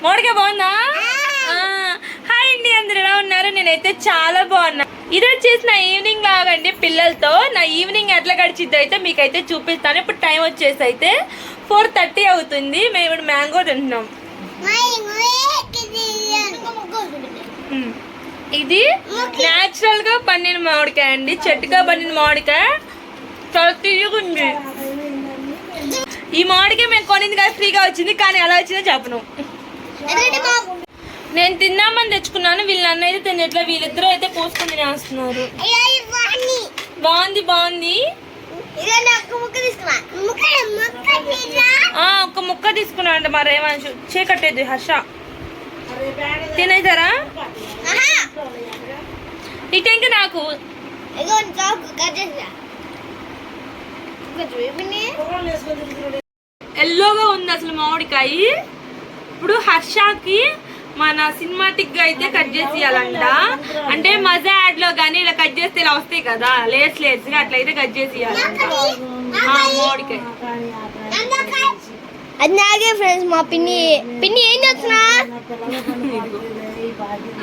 మామిడికాయ బాగుందా? హాయ్ అండి, అందరు ఎలా ఉన్నారు? నేనైతే చాలా బాగున్నా. ఇది వచ్చేసి నా ఈవినింగ్ లాగండి పిల్లలతో. నా ఈవినింగ్ ఎట్లా గడిచిద్దో అయితే మీకైతే చూపిస్తాను. ఇప్పుడు టైం వచ్చేసి అయితే 4:30 అవుతుంది. మేము ఇప్పుడు మ్యాంగో తింటున్నాం. ఇది న్యాచురల్ గా పండిన మామిడికాయ అండి, చెట్టుగా పండిన మామిడికాయ. చాలా తీయగుంది. ఈ మామిడికాయ మేము కొనింది కదా, ఫ్రీగా వచ్చింది. కానీ ఎలా వచ్చిందో చెప్పను. నేను తిన్నామని తెచ్చుకున్నాను, వీళ్ళ అన్న అయితే తినట్లా. వీళ్ళిద్దరూ అయితే కోసుకొని తినేస్తున్నారు. బాగుంది బాగుంది. ఒక ముక్క తీసుకున్నా అంట మా రేవాంశు. చీకట్టేది హర్ష తినేసారా? ఇటంక నాకు ఎల్లోగా ఉంది అసలు మామిడికాయ. ఇప్పుడు హర్షకి మన సినిమాటిక్ గా అయితే కట్ చేసి ఇవ్వాలంట. అంటే మజా యాడ్ లో గానీ ఇలా కట్ చేస్తే ఇలా వస్తాయి కదా, లేస్ లేస్ గా అట్లయితే కట్ చేసి ఇవ్వాలంట మామిడికాయ. అది నాగే ఫ్రెండ్స్. మా పిన్ని ఏం చేస్తున్నా?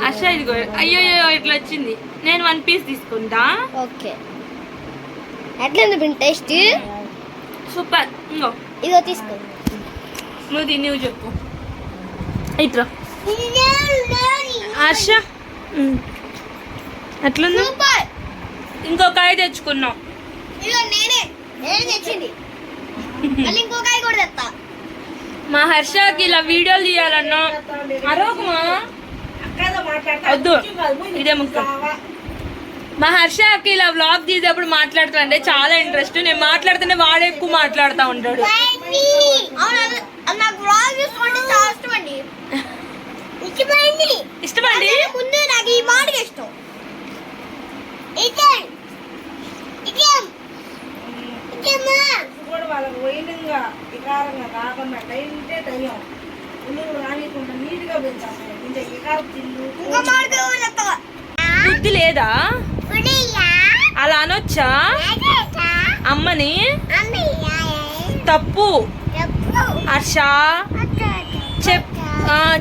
హర్ష ఇదిగో. అయ్యో ఇట్లా వచ్చింది. నేను 1 పీస్ తీసుకుంటా. ఓకే, ఎట్లా పిన్ని టేస్ట్? సూపర్. ఇంకో ఇదో తీసుకో. నువ్వు చెప్పు. ఇట్లా హర్ష అట్లుంది. ఇంకో కాయ తెచ్చుకున్నాం. మా హర్షకి ఇలా వీడియోలు తీయాలన్నా అరవకుమా వద్దు, ఇదే ముక్క. మా హర్షకి ఇలా వ్లాగ్ తీసేటప్పుడు మాట్లాడుతాడంటే చాలా ఇంట్రెస్ట్. నేను మాట్లాడుతుంటే వాడే ఎక్కువ మాట్లాడుతూ ఉంటాడు. ఇష్టమండి. ముందు నాకు ఈ మాటకి ఇష్టం. బుద్ధి లేదా? అలా అనొచ్చా అమ్మని? తప్పు హర్ష.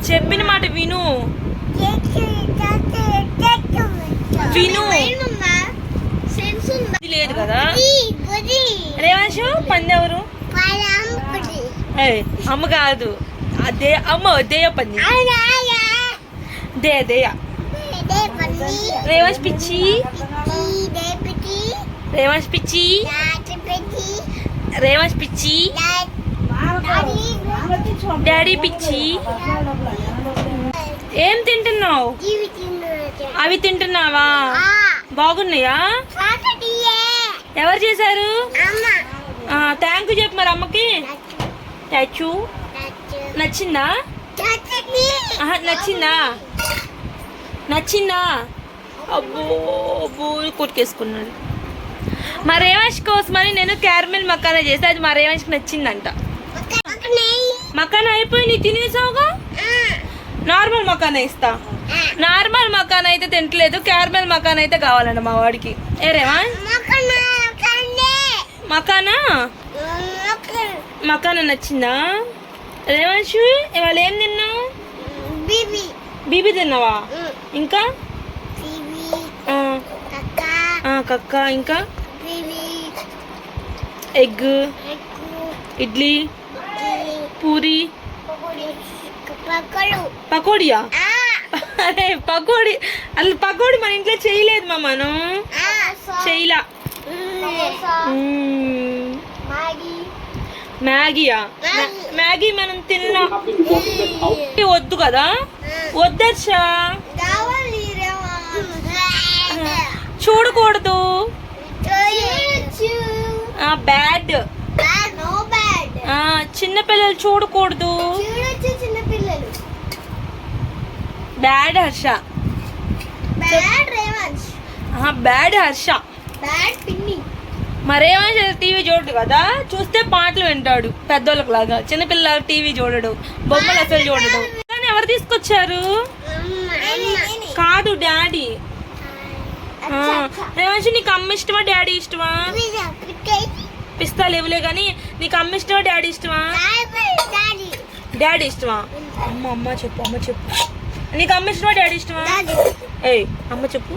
చెప్పిన మాట విను. లేదు కదా రేవాంశు. పందెవరు? అమ్మ కాదు, అదే అమ్మ. దేయ పంది. దేయ రేవాంశ్ పిచ్చి. రేవాంశ్ పిచ్చి. రేవాంశ్ పిచ్చి. డాడీ పిచ్చి. ఏం తింటున్నావు? అవి తింటున్నావా? బాగున్నాయా? ఎవరు చేశారు? థ్యాంక్ యూ చెప్పు మరి అమ్మకి. థ్యాంక్. నచ్చిందా? నచ్చిందా? అబ్బో కొట్టుకేసుకున్నాడు. మా రేవాంశ్ కోసమని నేను క్యారమెల్ మకానా చేస్తే అది మా రేవాంశ్కి నచ్చిందంట. మకానా అయిపోయి తినేసావుగా. నార్మల్ మకానా ఇస్తా. నార్మల్ మకానా అయితే తింటలేదు, క్యారమెల్ మకానా అయితే కావాలంట మా వాడికి. ఏ రేవాంశ్ మకానా నచ్చిందా? రేవాంశ్ ఇవాళ ఏం తిన్నావు? బీబీ తిన్నావా? ఇంకా కక్క, ఇంకా ఎగ్, ఇడ్లీ, పూరి, పకోడియా? అరే పకోడీ అసలు పకోడీ మన ఇంట్లో చేయలేదు మా మనం. చేయలా. మ్యాగీయా? మ్యాగీ మనం తిన్నా వద్దు కదా. వద్దర్షా, చూడకూడదు. బ్యాడ్. చిన్నపిల్లలు చూడకూడదు. బ్యాడ్ హర్ష. బ్యాడ్ హర్ష. మరేవాంశ్ టీవీ చూడడు కదా. చూస్తే పాటలు వింటాడు పెద్దోళ్ళకి లాగా. చిన్నపిల్లల టీవీ చూడడు, బొమ్మలు అసలు చూడడు. కానీ ఎవరు తీసుకొచ్చారు? కాదు డాడీ. రేవాంశ్ నీకు అమ్మ ఇష్టమా డాడీ ఇష్టమా? పిస్తాలు ఇవ్వలే కానీ నీకు అమ్మ ఇష్టమా డాడీ ఇష్టమా? డాడీ ఇష్టమా? అమ్మ అమ్మ చెప్పు, అమ్మ చెప్పు. నీకు అమ్మ ఇష్టమా డాడీ ఇష్టమా? ఏయ్ అమ్మ చెప్పు.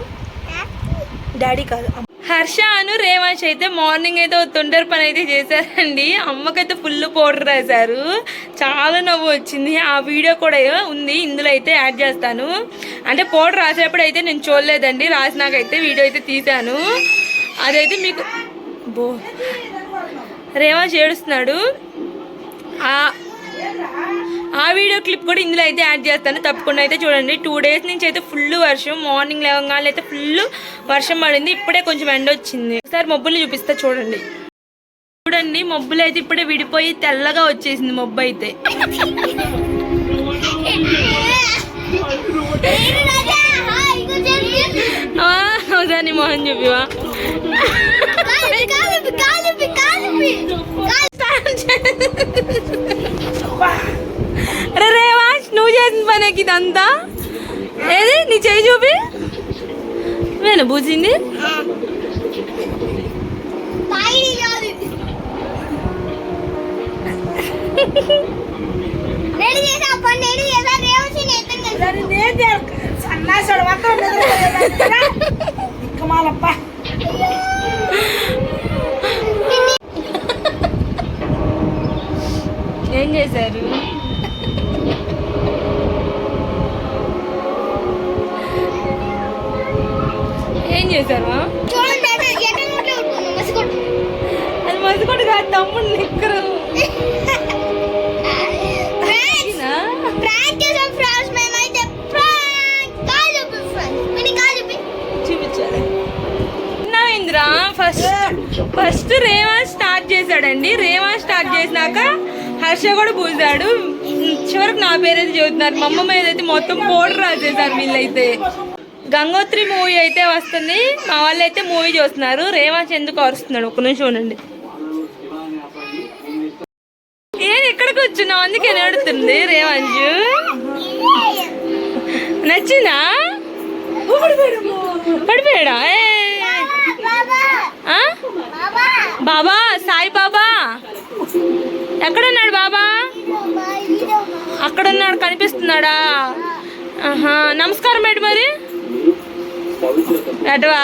డాడీ కాదు. హర్ష అను రేవాంష్ అయితే మార్నింగ్ అయితే తొందర పని అయితే చేశారండి. అమ్మకైతే ఫుల్ పౌడర్ రాశారు, చాలా నవ్వు వచ్చింది. ఆ వీడియో కూడా ఉంది, ఇందులో అయితే యాడ్ చేస్తాను. అంటే పౌడర్ రాసేటప్పుడు అయితే నేను చూడలేదండి, రాసినాకైతే వీడియో అయితే తీశాను. అదైతే మీకు రేవాంష్ ఏడుస్తున్నాడు. ఆ వీడియో క్లిప్ కూడా ఇందులో అయితే యాడ్ చేస్తాను, తప్పకుండా అయితే చూడండి. 2 days నుంచి అయితే ఫుల్ వర్షం, మార్నింగ్ లేవగానే అయితే ఫుల్ వర్షం పడింది. ఇప్పుడే కొంచెం ఎండ వచ్చింది. ఒకసారి మబ్బులు చూపిస్తా చూడండి. చూడండి మబ్బులు అయితే ఇప్పుడే విడిపోయి తెల్లగా వచ్చేసింది మబ్బు అయితే. దాని మోహన్ చూపివా. అరే రేవాంష్ నువ్వు చేసిన పనికి ఇదంతా ఏది? నీ చేయి చూపి. నేను పూసింది ఏం చేశారు? ఏం చేశారు? అది మసికొట్టు కాదు, తమ్ముడు నిక్కరు. చూపించాలి. ఫస్ట్ రేవాంష్ స్టార్ట్ చేశాడండి. రేవాంష్ స్టార్ట్ చేసినాక హర్ష కూడా పూసాడు. చివరికి నా పేరైతే చెబుతున్నారు. మా అమ్మ మీద అయితే మొత్తం పౌడర్ రాసేసారు వీళ్ళైతే. గంగోత్రి మూవీ అయితే వస్తుంది, మా వాళ్ళు అయితే మూవీ చూస్తున్నారు. రేవాంష్ ఎందుకు అరుస్తున్నాడు ఒక్క నిమిషం చూడండి. ఏం ఎక్కడికి వచ్చున్నావు? అందుకే నడుతుంది రేవాంష్. నచ్చిందా? పడిపోయాడా? బాబా సాయి బాబా ఎక్కడున్నాడు? బాబా అక్కడున్నాడు, కనిపిస్తున్నాడా? ఆహా, నమస్కారం ఏంటి మరి అటవా?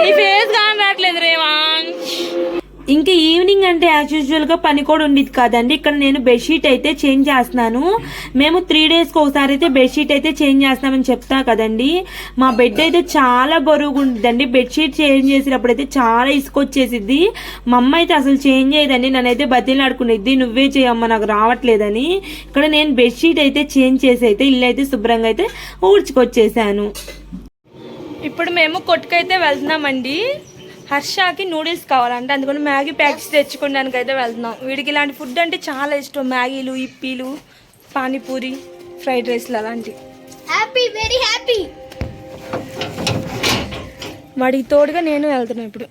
నీ ఫేస్ కాని రావట్లేదు రేవాంష్. ఇంకా ఈవినింగ్ అంటే యాజ్ యూజువల్గా పని కూడా ఉండేది కాదండి. ఇక్కడ నేను బెడ్షీట్ అయితే చేంజ్ చేస్తున్నాను. మేము 3 daysకి ఒకసారి అయితే బెడ్షీట్ అయితే చేంజ్ చేస్తామని చెప్తా కదండి. మా బెడ్ అయితే చాలా బరువుగా ఉంటుందండి. బెడ్షీట్ చేంజ్ చేసినప్పుడు అయితే చాలా ఇసుకొచ్చేసిద్ది. మా అమ్మ అయితే అసలు చేంజ్ చేయదండి, నన్నైతే బతిలాడుకునేది, నువ్వే చేయమ్మ నాకు రావట్లేదని. ఇక్కడ నేను బెడ్షీట్ అయితే చేంజ్ చేసి అయితే ఇల్లు అయితే శుభ్రంగా అయితే ఊడ్చుకొచ్చేసాను. ఇప్పుడు మేము కొట్టుకైతే వెళ్తున్నామండి. హర్షకి నూడిల్స్ కావాలంటే అందుకని మ్యాగీ ప్యాకెట్స్ తెచ్చుకోవడానికి అయితే వెళ్తున్నాం. వీడికి ఇలాంటి ఫుడ్ అంటే చాలా ఇష్టం. మ్యాగీలు, ఇప్పీలు, పానీపూరి, ఫ్రైడ్ రైస్లు అలాంటివి. Very happy. వాడికి తోడుగా నేను వెళ్తున్నాను ఇప్పుడు.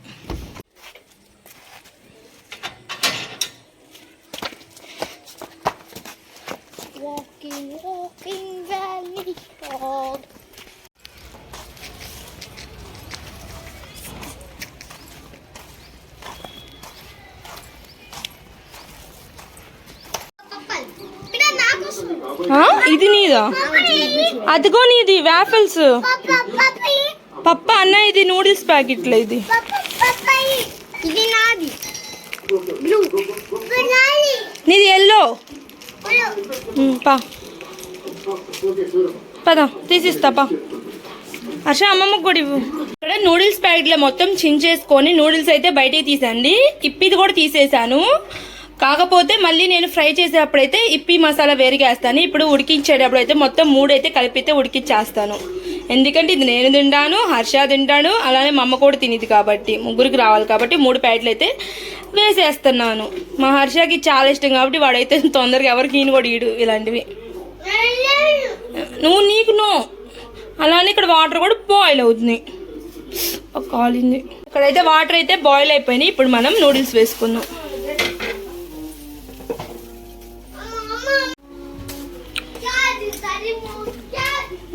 Walking valley road. ఇది నీదా? అదిగో నీది వాఫల్స్. పప్ప అన్న ఇది నూడిల్స్ ప్యాకెట్లు. ఇది నీది ఎల్లో. పద తీసిస్తా పా. హర్ష అమ్మమ్మకు కూడా ఇవ్వు. ఇక్కడ నూడిల్స్ ప్యాకెట్లో మొత్తం చించేసుకొని నూడిల్స్ అయితే బయటికి తీసండి. ఇప్పిది కూడా తీసేసాను. కాకపోతే మళ్ళీ నేను ఫ్రై చేసేటప్పుడైతే ఇప్పి మసాలా వేరుగా వేస్తాను. ఇప్పుడు ఉడికించేటప్పుడు అయితే మొత్తం 3 అయితే కలిపితే ఉడికిచ్చేస్తాను. ఎందుకంటే ఇది నేను తింటాను, హర్ష తింటాడు, అలానే మా అమ్మ కూడా తినేది కాబట్టి ముగ్గురికి రావాలి కాబట్టి 3 ప్యాకెట్లు అయితే వేసేస్తున్నాను. మా హర్షకి చాలా ఇష్టం కాబట్టి వాడైతే తొందరగా ఎవరికి ఈయన కూడా ఈడు ఇలాంటివి. నీకు అలానే ఇక్కడ వాటర్ కూడా బాయిల్ అవుతుంది. కాలింది. ఇక్కడైతే వాటర్ అయితే బాయిల్ అయిపోయినాయి. ఇప్పుడు మనం నూడిల్స్ వేసుకుందాం.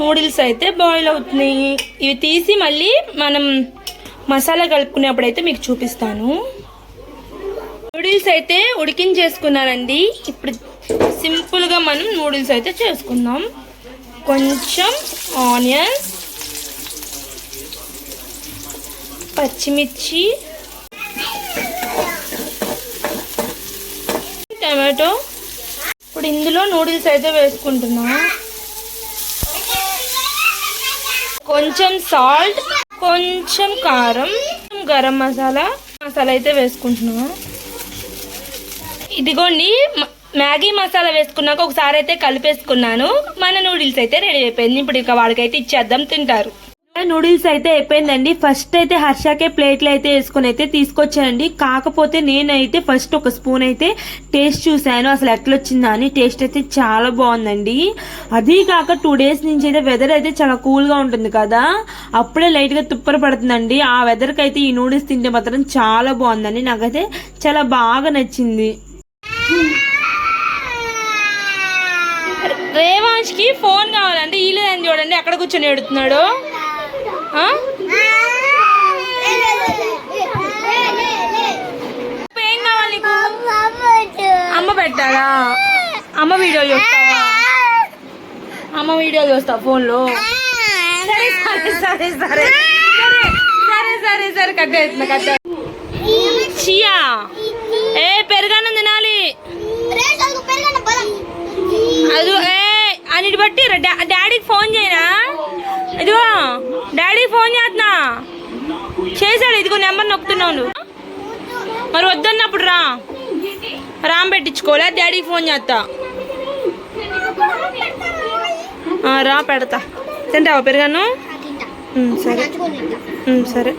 నూడిల్స్ అయితే బాయిల్ అవుతున్నాయి. ఇవి తీసి మళ్ళీ మనం మసాలా కలుపుకునేప్పుడు అయితే మీకు చూపిస్తాను. నూడిల్స్ అయితే ఉడికించేసుకున్నానండి. ఇప్పుడు సింపుల్గా మనం నూడిల్స్ అయితే చేసుకుందాం. కొంచెం ఆనియన్స్, పచ్చిమిర్చి, టమాటో. ఇప్పుడు ఇందులో నూడిల్స్ అయితే వేసుకుంటున్నా. కొంచెం సాల్ట్, కొంచెం కారం, గరం మసాలా అయితే వేసుకుంటున్నా. ఇదిగోండి మ్యాగీ మసాలా వేసుకున్నాక ఒకసారి అయితే కలిపేసుకున్నాను. మన నూడిల్స్ అయితే రెడీ అయిపోయింది. ఇప్పుడు ఇక వాడికైతే ఇచ్చేద్దాం, తింటారు. నూడిల్స్ అయితే అయిపోయిందండి. ఫస్ట్ అయితే హర్షకే ప్లేట్లు అయితే వేసుకొని అయితే తీసుకొచ్చానండి. కాకపోతే నేనైతే ఫస్ట్ ఒక స్పూన్ అయితే టేస్ట్ చూశాను, అసలు ఎట్లా వచ్చిందా అని. టేస్ట్ అయితే చాలా బాగుందండి. అది కాక 2 days నుంచి అయితే వెదర్ అయితే చాలా కూల్గా ఉంటుంది కదా, అప్పుడే లైట్గా తుప్పర పడుతుందండి. ఆ వెదర్కి అయితే ఈ నూడిల్స్ తింటే మాత్రం చాలా బాగుందండి. నాకైతే చాలా బాగా నచ్చింది. రేవాంష్కి ఫోన్ కావాలంటే ఈలేదని చూడండి అక్కడ కూర్చొని ఎడుతున్నాడు. ఏం కావాలి నీకు? అమ్మ పెట్టాడా? అమ్మ వీడియో చూస్తావా? అమ్మ వీడియో చూస్తావు ఫోన్లో? సరే సరే సరే సరే సరే సరే సరే కట్టేస్తున్నా కట్ట. చియా ఏ పెరుగన్నం తినాలి. అది అన్నిటి బట్టి డాడీకి ఫోన్ చేయనా? ఇదిగో డాడీకి ఫోన్ చేస్తున్నా. చేశాడు, ఇదిగో నెంబర్ నొక్కుతున్నావు నువ్వు. మరి వద్దన్నప్పుడు రామ్ పెట్టించుకోలే, డాడీకి ఫోన్ చేస్తా. రా పెడతా. తింటావా పెరుగన్నం? సరే సరే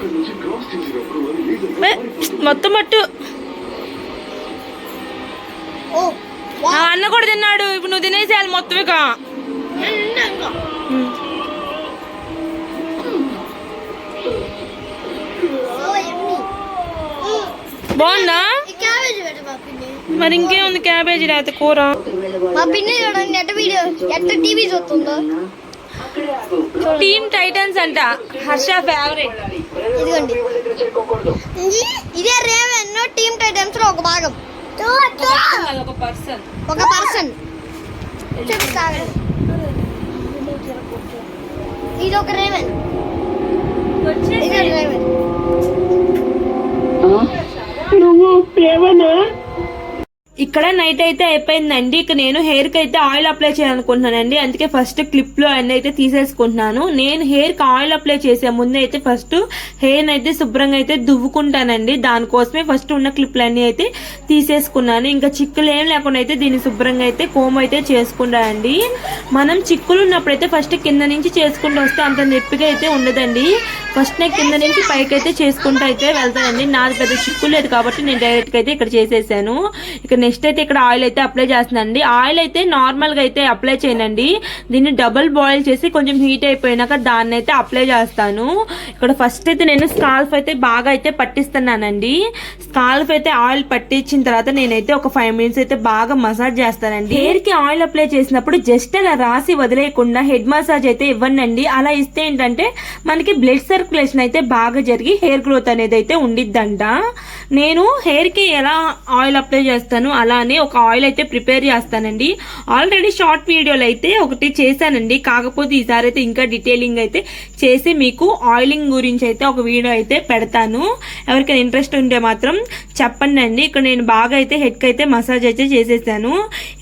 మొత్తం పట్టు. అన్న కూడా తిన్నాడు. ఇప్పుడు నువ్వు తినేసేయాలి మొత్తం. ఇక బాగుందా? మరి ఇంకేముంది, క్యాబేజీ లేకపోతే కూర. మా పిన్ని చూడండి ఎట్ట టీవీ చూస్తుందో. టీమ్ టైటన్స్ అంట, హర్ష ఫేవరెట్. ఇదిగోండి, ఇదే రేవెన్ టీమ్ టైటన్స్ లో ఒక భాగం. ఒక పర్సన్ ఇది ఒక రేవెన్. ఇక్కడ నైట్ అయితే అయిపోయిందండి. ఇక నేను హెయిర్ కి అయితే ఆయిల్ అప్లై చేయాలనుకుంటున్నానండి. అందుకే ఫస్ట్ క్లిప్ లో అన్ని అయితే తీసేసుకుంటున్నాను. నేను హెయిర్ కి ఆయిల్ అప్లై చేసే ముందు అయితే ఫస్ట్ హెయిర్ అయితే శుభ్రంగా అయితే దువ్వుకుంటానండి. దానికోసమే ఫస్ట్ ఉన్న క్లిప్లు అన్ని అయితే తీసేసుకున్నాను. ఇంకా చిక్కులు ఏం లేకుండా అయితే దీన్ని శుభ్రంగా అయితే కోమ్ అయితే చేసుకుంటానండి. మనం చిక్కులు ఉన్నప్పుడు అయితే ఫస్ట్ కింద నుంచి చేసుకుంటూ వస్తే అంత నొప్పిగా అయితే ఉండదండి. ఫస్ట్ నేను కింద నుంచి పైకి అయితే చేసుకుంటూ అయితే వెళ్తానండి. నాది పెద్ద చిక్కులు లేదు కాబట్టి నేను డైరెక్ట్ గా అయితే ఇక్కడ చేసేసాను. ఇక నెక్స్ట్ అయితే ఇక్కడ ఆయిల్ అయితే అప్లై చేస్తున్నానండి. ఆయిల్ అయితే నార్మల్ గా అయితే అప్లై చేయనండి. దీన్ని డబుల్ బాయిల్ చేసి కొంచెం హీట్ అయిపోయినాక దాన్ని అయితే అప్లై చేస్తాను. ఇక్కడ ఫస్ట్ అయితే నేను స్కాల్ఫ్ అయితే బాగా అయితే పట్టిస్తున్నానండి. స్కాల్ఫ్ అయితే ఆయిల్ పట్టించిన తర్వాత నేనైతే ఒక 5 minutes అయితే బాగా మసాజ్ చేస్తానండి. హెయిర్ కి ఆయిల్ అప్లై చేసినప్పుడు జస్ట్ అలా రాసి వదిలేయకుండా హెడ్ మసాజ్ అయితే ఇవ్వండి. అలా ఇస్తే ఏంటంటే మనకి బ్లడ్ సర్క్యులేషన్ అయితే బాగా జరిగి హెయిర్ గ్రోత్ అనేది అయితే ఉండిద్దంట. నేను హెయిర్ కి ఎలా ఆయిల్ అప్లై చేస్తాను అలానే ఒక ఆయిల్ అయితే ప్రిపేర్ చేస్తానండి. ఆల్రెడీ షార్ట్ వీడియోలు అయితే ఒకటి చేశానండి. కాకపోతే ఈసారి అయితే ఇంకా డీటెయిలింగ్ అయితే చేసి మీకు ఆయిలింగ్ గురించి అయితే ఒక వీడియో అయితే పెడతాను. ఎవరికైనా ఇంట్రెస్ట్ ఉంటే మాత్రం చెప్పండి అండి. ఇక్కడ నేను బాగా అయితే హెడ్ కి అయితే మసాజ్ అయితే చేసేసాను.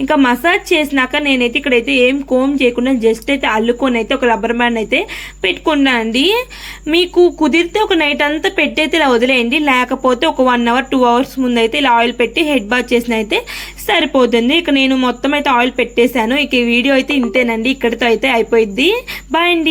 ఇంకా మసాజ్ చేసినాక నేనైతే ఇక్కడైతే ఏం కోమ్ చేయకుండా జస్ట్ అయితే అల్లుకొని అయితే ఒక రబ్బర్ బ్యాండ్ అయితే పెట్టుకున్నా అండి. మీకు కుదిరితే ఒక నైట్ అంతా పెట్టి అయితే ఇలా వదిలేయండి. లేకపోతే ఒక 1 hour 2 hours ముందు అయితే ఇలా ఆయిల్ పెట్టి హెడ్ బాత్ చేసిన అయితే సరిపోతుంది. ఇక నేను మొత్తం అయితే ఆయిల్ పెట్టేశాను. ఇక ఈ వీడియో అయితే ఇంతేనండి. ఇక్కడితో అయితే అయిపోయింది. బాయ్ అండి.